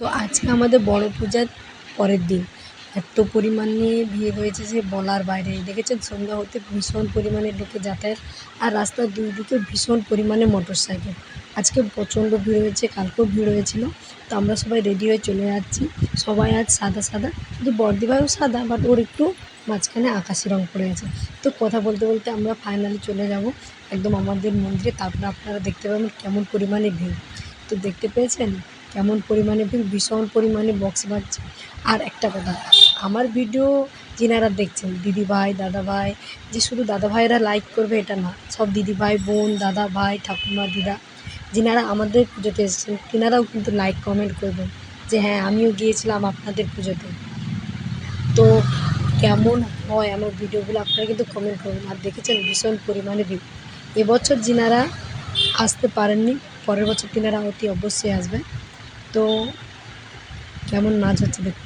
তো আজকে আমাদের বড় পূজার পরের দিন এত পরিমাণে ভিড় হয়েছে যে বলার বাইরে। দেখেছেন সন্ধ্যা হতে ভীষণ পরিমাণে লোকের যাতায়াত, আর রাস্তার দুই দিকে ভীষণ পরিমাণে মোটরসাইকেল। আজকে প্রচণ্ড ভিড় হয়েছে, কালকেও ভিড় হয়েছিল। তো আমরা সবাই রেডি হয়ে চলে যাচ্ছি। সবাই আজ সাদা সাদা, শুধু বড়দিভাইও সাদা, বাট ওর একটু মাঝখানে আকাশি রঙ পড়ে আছে। তো কথা বলতে বলতে আমরা ফাইনালি চলে যাব একদম আমাদের মন্দিরে। তারপরে আপনারা দেখতে পাবেন কেমন পরিমাণে ভিড়। তো দেখতে পেয়েছেন কেমন পরিমাণে ভিড়, ভীষণ পরিমাণে বক্স বাজছে। আর একটা কথা, আমার ভিডিও যিনারা দেখছেন দিদিভাই দাদাভাই, যে শুধু দাদাভাইরা লাইক করবে এটা না, সব দিদিভাই বোন দাদা ভাই ঠাকুমা দিদা যিনারা আমাদের পুজোতে এসেছেন তিনারাও কিন্তু লাইক কমেন্ট করবেন যে হ্যাঁ আমিও গিয়েছিলাম আপনাদের পুজোতে। তো কেমন হয় আমার ভিডিওগুলো আপনারা কিন্তু কমেন্ট করবেন। আর দেখেছেন ভীষণ পরিমাণে ভিড়। এবছর যিনারা আসতে পারেননি, পরের বছর তিনারা অতি অবশ্যই আসবেন। তো কেমন নাচ হচ্ছে দেখুন।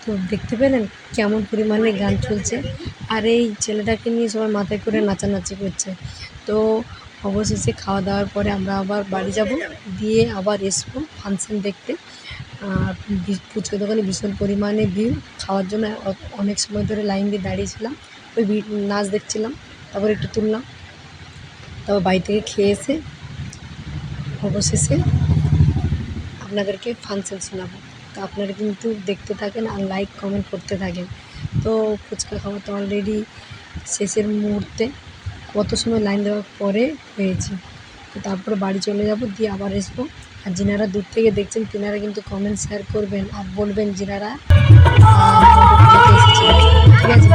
তো দেখতে পেলেন কেমন পরিমাণে গান চলছে, আর এই ছেলেটাকে নিয়ে সবাই মাথায় করে নাচানাচি করছে। তো অবশেষে খাওয়া দাওয়ার পরে আমরা আবার বাড়ি যাব, দিয়ে আবার আসবো ফাংশান দেখতে। আর ফুচকা দোকানে ভীষণ পরিমাণে ভিড়, খাওয়ার জন্য অনেক সময় ধরে লাইন দিয়ে দাঁড়িয়েছিলাম। ওই নাচ দেখছিলাম, তারপর একটু তুললাম, তারপর বাড়ি থেকে খেয়ে এসে অবশেষে আপনাদেরকে ফাংশন শোনাবো। তো আপনারা কিন্তু দেখতে থাকেন আর লাইক কমেন্ট করতে থাকেন। তো ফুচকা খাওয়া তো অলরেডি শেষের মুহূর্তে, কত সময় লাইন দেওয়ার পরে হয়েছে। তো তারপরে বাড়ি চলে যাব, দিয়ে আবার আসবো। আর যিনারা দূর থেকে দেখছেন তিনারা কিন্তু কমেন্ট শেয়ার করবেন আর বলবেন যিনারা এসেছিলেন। ঠিক আছে।